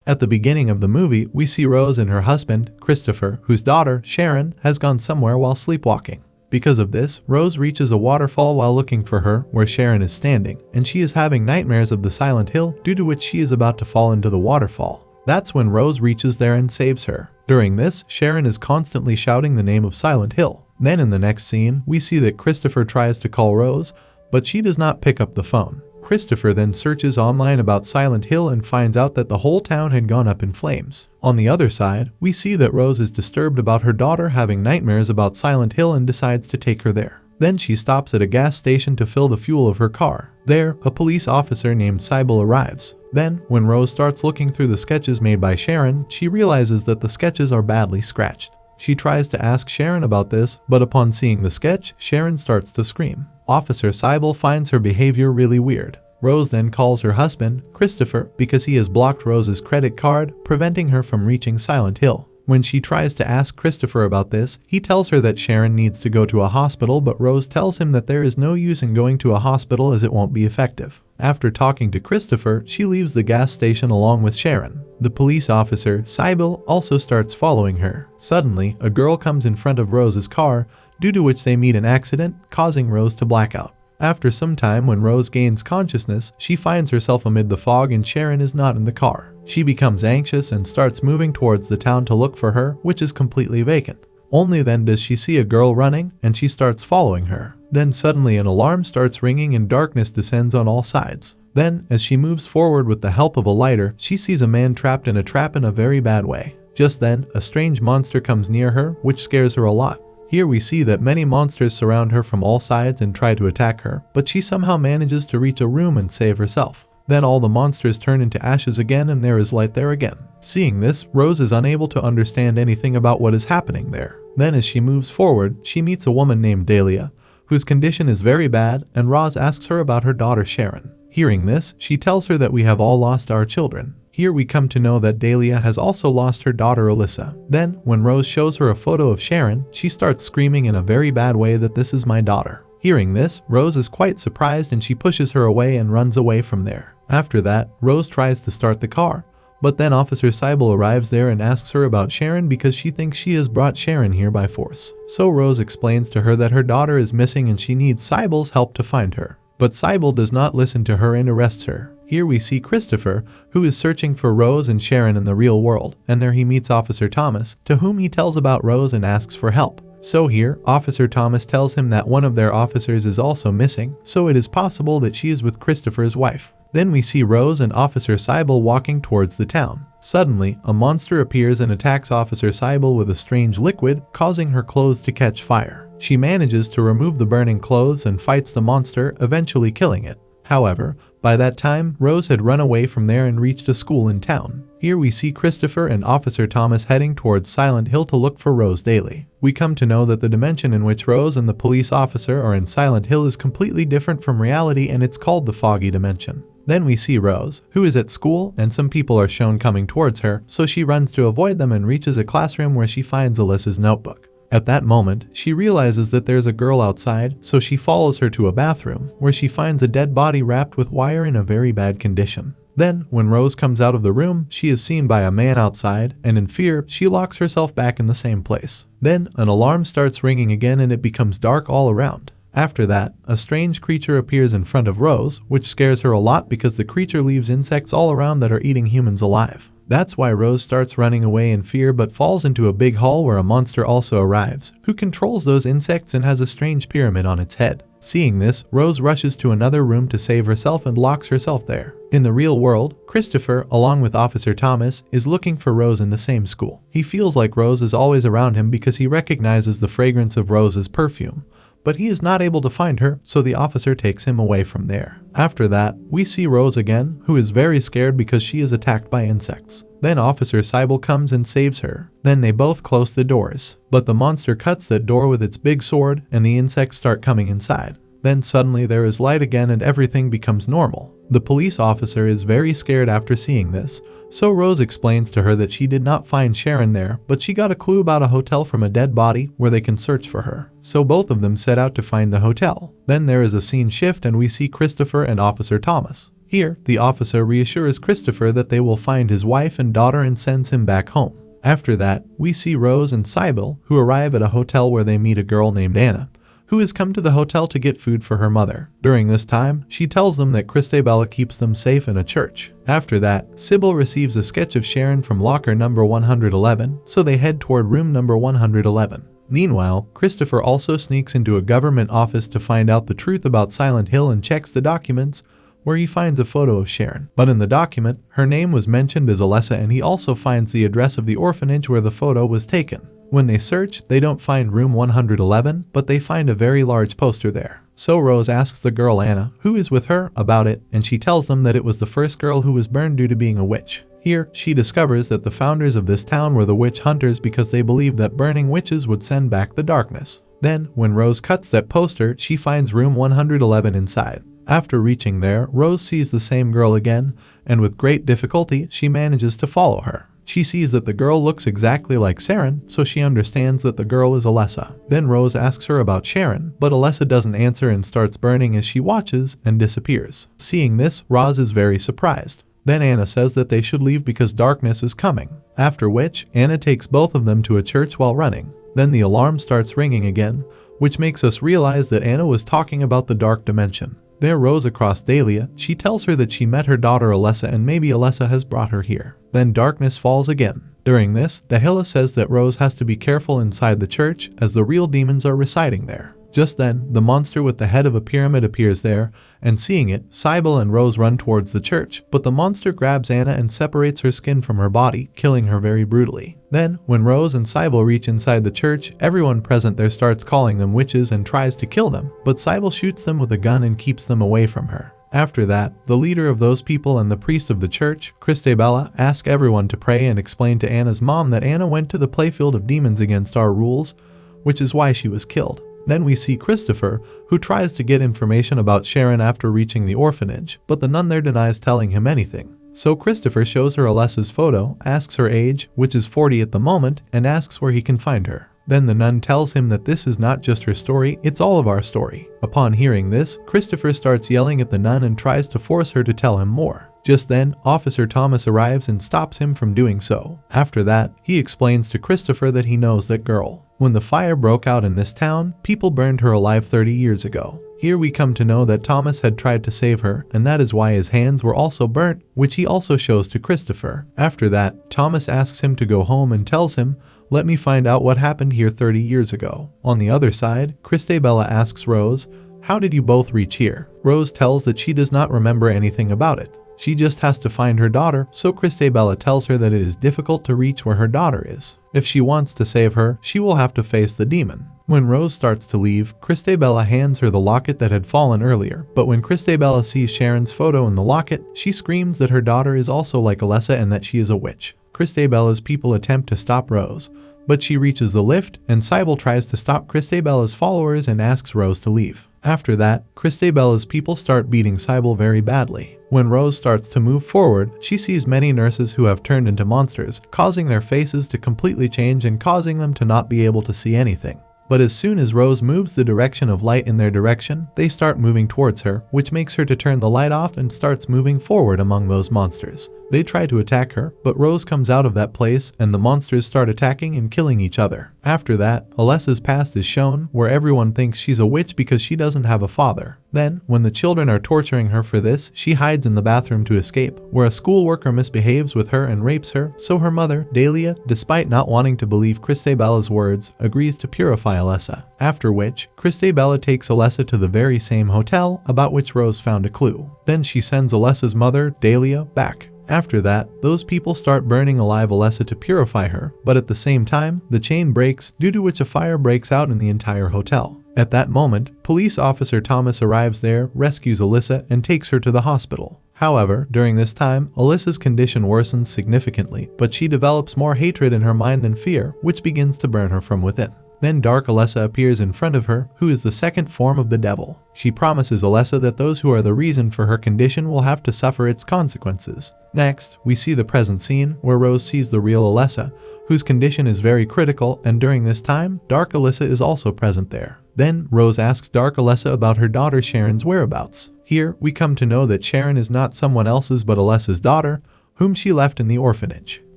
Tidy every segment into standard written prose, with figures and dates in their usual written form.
At the beginning of the movie, we see Rose and her husband, Christopher, whose daughter, Sharon, has gone somewhere while sleepwalking. Because of this, Rose reaches a waterfall while looking for her, where Sharon is standing, and she is having nightmares of the Silent Hill, due to which she is about to fall into the waterfall. That's when Rose reaches there and saves her. During this, Sharon is constantly shouting the name of Silent Hill. Then in the next scene, we see that Christopher tries to call Rose, but she does not pick up the phone. Christopher then searches online about Silent Hill and finds out that the whole town had gone up in flames. On the other side, we see that Rose is disturbed about her daughter having nightmares about Silent Hill and decides to take her there. Then she stops at a gas station to fill the fuel of her car. There, a police officer named Sybil arrives. Then, when Rose starts looking through the sketches made by Sharon, she realizes that the sketches are badly scratched. She tries to ask Sharon about this, but upon seeing the sketch, Sharon starts to scream. Officer Sybil finds her behavior really weird. Rose then calls her husband, Christopher, because he has blocked Rose's credit card, preventing her from reaching Silent Hill. When she tries to ask Christopher about this, he tells her that Sharon needs to go to a hospital, but Rose tells him that there is no use in going to a hospital as it won't be effective. After talking to Christopher, she leaves the gas station along with Sharon. The police officer, Sybil, also starts following her. Suddenly, a girl comes in front of Rose's car, due to which they meet an accident, causing Rose to black out. After some time, when Rose gains consciousness, she finds herself amid the fog and Sharon is not in the car. She becomes anxious and starts moving towards the town to look for her, which is completely vacant. Only then does she see a girl running, and she starts following her. Then suddenly an alarm starts ringing and darkness descends on all sides. Then, as she moves forward with the help of a lighter, she sees a man trapped in a trap in a very bad way. Just then, a strange monster comes near her, which scares her a lot. Here we see that many monsters surround her from all sides and try to attack her, but she somehow manages to reach a room and save herself. Then all the monsters turn into ashes again and there is light there again. Seeing this, Rose is unable to understand anything about what is happening there. Then as she moves forward, she meets a woman named Dahlia, whose condition is very bad, and Roz asks her about her daughter Sharon. Hearing this, she tells her that we have all lost our children. Here we come to know that Dahlia has also lost her daughter Alyssa. Then, when Rose shows her a photo of Sharon, she starts screaming in a very bad way that this is my daughter. Hearing this, Rose is quite surprised and she pushes her away and runs away from there. After that, Rose tries to start the car, but then Officer Sybil arrives there and asks her about Sharon because she thinks she has brought Sharon here by force. So Rose explains to her that her daughter is missing and she needs Sybil's help to find her. But Sybil does not listen to her and arrests her. Here we see Christopher, who is searching for Rose and Sharon in the real world, and there he meets Officer Thomas, to whom he tells about Rose and asks for help. So here, Officer Thomas tells him that one of their officers is also missing, so it is possible that she is with Christopher's wife. Then we see Rose and Officer Sybil walking towards the town. Suddenly, a monster appears and attacks Officer Sybil with a strange liquid, causing her clothes to catch fire. She manages to remove the burning clothes and fights the monster, eventually killing it. However, by that time, Rose had run away from there and reached a school in town. Here we see Christopher and Officer Thomas heading towards Silent Hill to look for Rose daily. We come to know that the dimension in which Rose and the police officer are in Silent Hill is completely different from reality, and it's called the foggy dimension. Then we see Rose, who is at school, and some people are shown coming towards her, so she runs to avoid them and reaches a classroom where she finds Alyssa's notebook. At that moment, she realizes that there's a girl outside, so she follows her to a bathroom, where she finds a dead body wrapped with wire in a very bad condition. Then, when Rose comes out of the room, she is seen by a man outside, and in fear, she locks herself back in the same place. Then, an alarm starts ringing again and it becomes dark all around. After that, a strange creature appears in front of Rose, which scares her a lot because the creature leaves insects all around that are eating humans alive. That's why Rose starts running away in fear but falls into a big hall where a monster also arrives, who controls those insects and has a strange pyramid on its head. Seeing this, Rose rushes to another room to save herself and locks herself there. In the real world, Christopher, along with Officer Thomas, is looking for Rose in the same school. He feels like Rose is always around him because he recognizes the fragrance of Rose's perfume. But he is not able to find her, so the officer takes him away from there. After that, we see Rose again, who is very scared because she is attacked by insects. Then Officer Sybil comes and saves her. Then they both close the doors. But the monster cuts that door with its big sword, and the insects start coming inside. Then suddenly there is light again and everything becomes normal. The police officer is very scared after seeing this, so Rose explains to her that she did not find Sharon there, but she got a clue about a hotel from a dead body where they can search for her. So both of them set out to find the hotel. Then there is a scene shift and we see Christopher and Officer Thomas. Here, the officer reassures Christopher that they will find his wife and daughter and sends him back home. After that, we see Rose and Sybil, who arrive at a hotel where they meet a girl named Anna, who has come to the hotel to get food for her mother. During this time, she tells them that Christabella keeps them safe in a church. After that, Sybil receives a sketch of Sharon from locker number 111, so they head toward room number 111. Meanwhile, Christopher also sneaks into a government office to find out the truth about Silent Hill and checks the documents, where he finds a photo of Sharon. But in the document, her name was mentioned as Alessa, and he also finds the address of the orphanage where the photo was taken. When they search, they don't find room 111, but they find a very large poster there. So Rose asks the girl Anna, who is with her, about it, and she tells them that it was the first girl who was burned due to being a witch. Here, she discovers that the founders of this town were the witch hunters because they believed that burning witches would send back the darkness. Then, when Rose cuts that poster, she finds room 111 inside. After reaching there, Rose sees the same girl again, and with great difficulty, she manages to follow her. She sees that the girl looks exactly like Sharon, so she understands that the girl is Alessa. Then Rose asks her about Sharon, but Alessa doesn't answer and starts burning as she watches and disappears. Seeing this, Roz is very surprised. Then Anna says that they should leave because darkness is coming. After which, Anna takes both of them to a church while running. Then the alarm starts ringing again, which makes us realize that Anna was talking about the dark dimension. There Rose across Dahlia, she tells her that she met her daughter Alessa and maybe Alessa has brought her here. Then darkness falls again. During this, Dahlia says that Rose has to be careful inside the church as the real demons are residing there. Just then, the monster with the head of a pyramid appears there, and seeing it, Sybil and Rose run towards the church, but the monster grabs Anna and separates her skin from her body, killing her very brutally. Then, when Rose and Sybil reach inside the church, everyone present there starts calling them witches and tries to kill them, but Sybil shoots them with a gun and keeps them away from her. After that, the leader of those people and the priest of the church, Christabella, ask everyone to pray and explain to Anna's mom that Anna went to the playfield of demons against our rules, which is why she was killed. Then we see Christopher, who tries to get information about Sharon after reaching the orphanage, but the nun there denies telling him anything. So Christopher shows her Alessa's photo, asks her age, which is 40 at the moment, and asks where he can find her. Then the nun tells him that this is not just her story, it's all of our story. Upon hearing this, Christopher starts yelling at the nun and tries to force her to tell him more. Just then, Officer Thomas arrives and stops him from doing so. After that, he explains to Christopher that he knows that girl. When the fire broke out in this town, people burned her alive 30 years ago. Here we come to know that Thomas had tried to save her, and that is why his hands were also burnt, which he also shows to Christopher. After that, Thomas asks him to go home and tells him, "Let me find out what happened here 30 years ago." On the other side, Christabella asks Rose, "How did you both reach here?" Rose tells that she does not remember anything about it. She just has to find her daughter, so Christabella tells her that it is difficult to reach where her daughter is. If she wants to save her, she will have to face the demon. When Rose starts to leave, Christabella hands her the locket that had fallen earlier, but when Christabella sees Sharon's photo in the locket, she screams that her daughter is also like Alessa and that she is a witch. Christabella's people attempt to stop Rose, but she reaches the lift, and Sybil tries to stop Christabella's followers and asks Rose to leave. After that, Christabella's people start beating Sybil very badly. When Rose starts to move forward, she sees many nurses who have turned into monsters, causing their faces to completely change and causing them to not be able to see anything. But as soon as Rose moves the direction of light in their direction, they start moving towards her, which makes her to turn the light off and starts moving forward among those monsters. They try to attack her, but Rose comes out of that place and the monsters start attacking and killing each other. After that, Alessa's past is shown, where everyone thinks she's a witch because she doesn't have a father. Then, when the children are torturing her for this, she hides in the bathroom to escape, where a school worker misbehaves with her and rapes her, so her mother, Dahlia, despite not wanting to believe Christabella's words, agrees to purify Alessa. After which, Christabella takes Alessa to the very same hotel about which Rose found a clue. Then she sends Alessa's mother, Dahlia, back. After that, those people start burning alive Alessa to purify her, but at the same time, the chain breaks, due to which a fire breaks out in the entire hotel. At that moment, police officer Thomas arrives there, rescues Alessa, and takes her to the hospital. However, during this time, Alessa's condition worsens significantly, but she develops more hatred in her mind than fear, which begins to burn her from within. Then Dark Alessa appears in front of her, who is the second form of the devil. She promises Alessa that those who are the reason for her condition will have to suffer its consequences. Next, we see the present scene, where Rose sees the real Alessa, whose condition is very critical, and during this time, Dark Alessa is also present there. Then Rose asks Dark Alessa about her daughter Sharon's whereabouts. Here, we come to know that Sharon is not someone else's but Alessa's daughter, whom she left in the orphanage.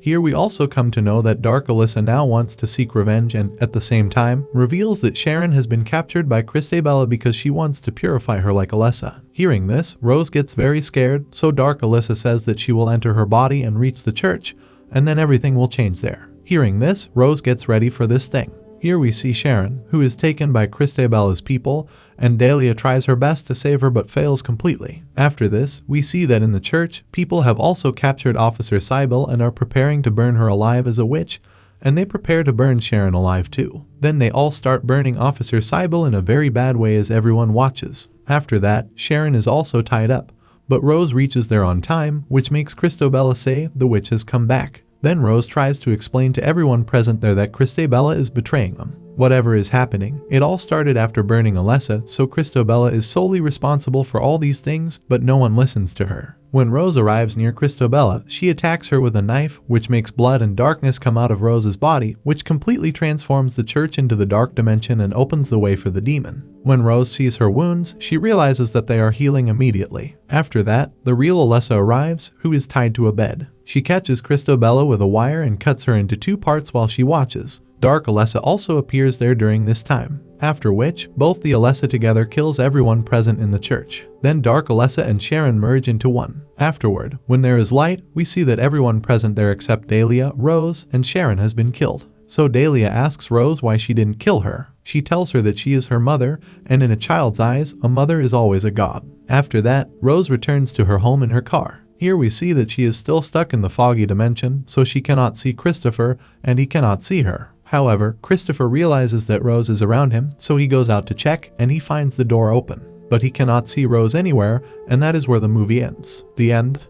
Here we also come to know that Dark Alessa now wants to seek revenge and, at the same time, reveals that Sharon has been captured by Christabella because she wants to purify her like Alessa. Hearing this, Rose gets very scared, so Dark Alessa says that she will enter her body and reach the church, and then everything will change there. Hearing this, Rose gets ready for this thing. Here we see Sharon, who is taken by Christabella's people, and Dahlia tries her best to save her but fails completely. After this, we see that in the church, people have also captured Officer Cybele and are preparing to burn her alive as a witch, and they prepare to burn Sharon alive too. Then they all start burning Officer Cybele in a very bad way as everyone watches. After that, Sharon is also tied up, but Rose reaches there on time, which makes Christabella say the witch has come back. Then Rose tries to explain to everyone present there that Christabella is betraying them. Whatever is happening, it all started after burning Alessa, so Christabella is solely responsible for all these things, but no one listens to her. When Rose arrives near Christabella, she attacks her with a knife, which makes blood and darkness come out of Rose's body, which completely transforms the church into the dark dimension and opens the way for the demon. When Rose sees her wounds, she realizes that they are healing immediately. After that, the real Alessa arrives, who is tied to a bed. She catches Christabella with a wire and cuts her into two parts while she watches. Dark Alessa also appears there during this time, after which, both the Alessa together kills everyone present in the church. Then Dark Alessa and Sharon merge into one. Afterward, when there is light, we see that everyone present there except Dahlia, Rose, and Sharon has been killed. So Dahlia asks Rose why she didn't kill her. She tells her that she is her mother, and in a child's eyes, a mother is always a god. After that, Rose returns to her home in her car. Here we see that she is still stuck in the foggy dimension, so she cannot see Christopher, and he cannot see her. However, Christopher realizes that Rose is around him, so he goes out to check, and he finds the door open. But he cannot see Rose anywhere, and that is where the movie ends. The end.